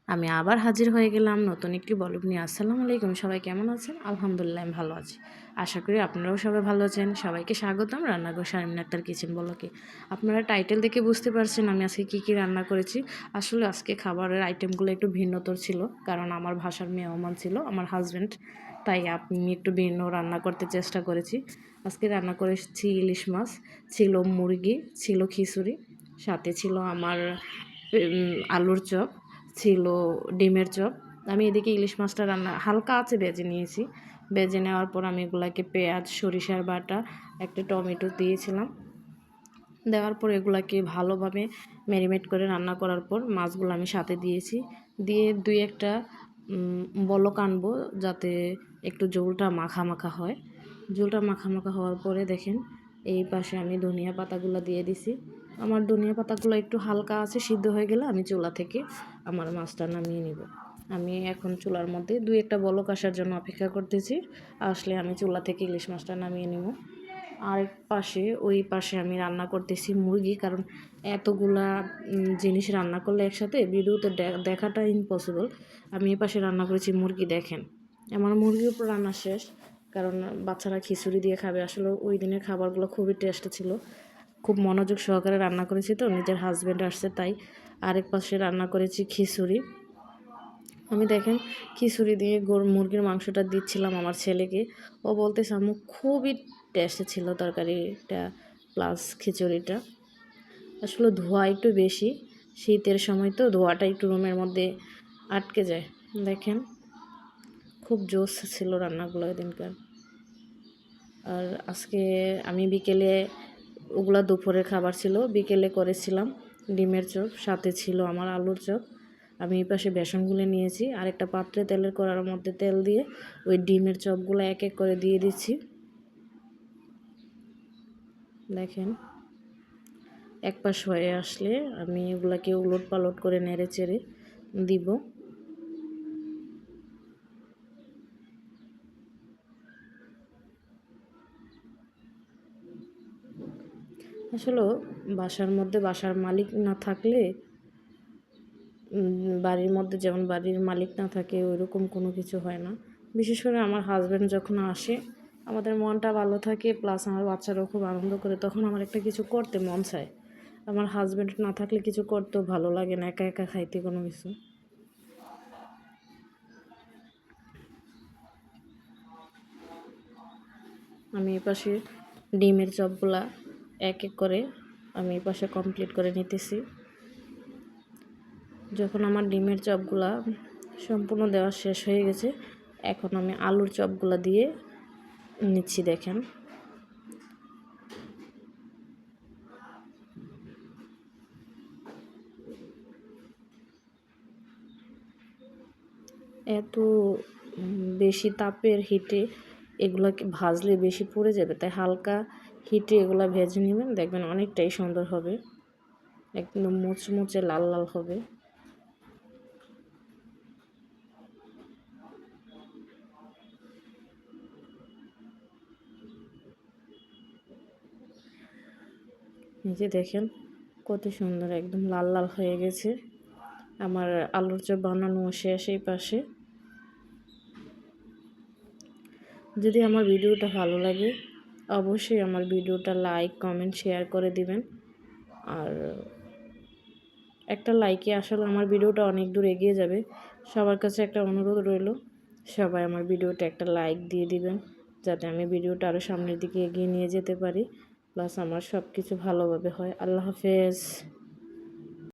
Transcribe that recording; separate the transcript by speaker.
Speaker 1: আমি আবার হাজির হয়ে গেলাম নতুন একটি ব্লগ নিয়ে। আসসালামু আলাইকুম, সবাই কেমন আছেন? আলহামদুলিল্লাহ আমি ভালো আছি। আশা করি আপনারাও সবাই ভালো আছেন। সবাইকে স্বাগতম রান্নাঘর শারমিন আক্তার কিচেন ব্লগে। আপনারা টাইটেল দেখে বুঝতে পারছেন আমি আজকে কী রান্না করেছি। আসলে আজকে খাবারের আইটেমগুলো একটু ভিন্নতর ছিল, কারণ আমার বাসার মেহমান ছিল আমার হাজব্যান্ড, তাই আমি একটু ভিন্ন রান্না করতে চেষ্টা করেছি। আজকে রান্না করেছি ইলিশ মাছ, ছিল মুরগি, ছিল খিচুড়ি, সাথে ছিল আমার আলুর চপ, ছিল ডিমের চপ। আমি এদিকে ইলিশ মাছটা রান্না হালকা আছে ভেজে নিয়েছি। ভেজে নেওয়ার পর আমি এগুলাকে পেঁয়াজ, সরিষার বাটা, একটা টমেটো দিয়েছিলাম। দেওয়ার পর এগুলাকে ভালোভাবে ম্যারিনেট করে রান্না করার পর মাছগুলো আমি সাথে দিয়েছি। দিয়ে দুই একটা বলক আনবো, যাতে একটু ঝোলটা মাখা মাখা হয়। ঝোলটা মাখা মাখা হওয়ার পরে দেখেন এই পাশে আমি ধনিয়া পাতাগুলো দিয়ে দিছি। আমার ধনিয়া পাতাগুলো একটু হালকা আছে, সিদ্ধ হয়ে গেলে আমি চুলা থেকে আমার মাছটা নামিয়ে নিব। আমি এখন চুলার মধ্যে দুই একটা বলক আসার জন্য অপেক্ষা করতেছি। আসলে আমি চুলা থেকে ইলিশ মাছটা নামিয়ে নিব। আরেক পাশে ওই পাশে আমি রান্না করতেছি মুরগি, কারণ এতগুলা জিনিস রান্না করলে একসাথে ভিডিওতে দেখাটা ইম্পসিবল। আমি এই পাশে রান্না করেছি মুরগি। দেখেন আমার মুরগির উপর রান্না শেষ, কারণ বাচ্চারা খিচুড়ি দিয়ে খাবে। আসলে ওই দিনের খাবারগুলো খুবই টেস্টি ছিল, খুব মনোযোগ সহকারে রান্না করেছি, তো নিজের হাজব্যান্ড আসছে তাই। আরেক পাশে রান্না করেছি খিচুড়ি। আমি দেখেন খিচুড়ি দিয়ে মুরগির মাংসটা দিচ্ছিলাম আমার ছেলেকে। ও বলতেছে আম্মু খুবই টেস্টি ছিল তরকারিটা প্লাস খিচুড়িটা। আসলে ধোয়া একটু বেশি, শীতের সময় তো ধোয়াটা একটু রুমের মধ্যে আটকে যায়। দেখেন খুব জোস ছিল রান্নাগুলো এদিনকার। আর আজকে আমি বিকেলে, ওগুলা দুপুরের খাবার ছিল, বিকেলে করেছিলাম ডিমের চপ, সাথে ছিল আমার আলুর চপ। আমি এই পাশে বেসন গুলে নিয়েছি, আর একটা পাত্রে তেলের কড়ার মধ্যে তেল দিয়ে ওই ডিমের চপগুলো এক এক করে দিয়ে দিচ্ছি। দেখেন এক পাশ হয়ে আসলে আমি এগুলাকে উলট পালট করে নেড়ে চেড়ে দিব। আসলে বাসার মধ্যে বাসার মালিক না থাকলে, বাড়ির মধ্যে যেমন বাড়ির মালিক না থাকে ওইরকম কোনো কিছু হয় না। বিশেষ করে আমার হাজব্যান্ড যখন আসে আমাদের মনটা ভালো থাকে, প্লাস আমার বাচ্চারাও খুব আনন্দ করে, তখন আমার একটা কিছু করতে মন চায়। আমার হাজব্যান্ড না থাকলে কিছু করতেও ভালো লাগে না, একা একা খাইতে কোনো কিছু। আমি এই পাশে ডিমের চপগুলা এক এক করে আমি এই পাশে কমপ্লিট করে নিতেছি। যখন আমার ডিমের চপগুলা সম্পূর্ণ দেওয়া শেষ হয়ে গেছে, এখন আমি আলুর চপগুলা দিয়ে নিচ্ছি। দেখেন এত বেশি তাপের হিটে এগুলাকে ভাজলে বেশি পুড়ে যাবে, তাই হালকা হিটে এগুলা ভেজে নেবেন, দেখবেন অনেকটাই সুন্দর হবে, একদম মুচমুচে লাল লাল হবে। নিজে দেখেন কত সুন্দর একদম লাল লাল হয়ে গেছে। আমার আলুর চপ বানানো শেষ এই পাশে। যদি আমার ভিডিওটা ভালো লাগে অবশ্যই আমার ভিডিওটা লাইক কমেন্ট শেয়ার করে দিবেন। আর একটা লাইকে আসলে আমার ভিডিওটা অনেক দূর এগিয়ে যাবে। সবার কাছে একটা অনুরোধ রইল, সবাই আমার ভিডিওটা একটা লাইক দিয়ে দিবেন, যাতে আমি ভিডিওটা আরও সামনের দিকে এগিয়ে নিয়ে যেতে পারি, প্লাস আমার সব কিছু ভালোভাবে হয়। আল্লাহ হাফেজ।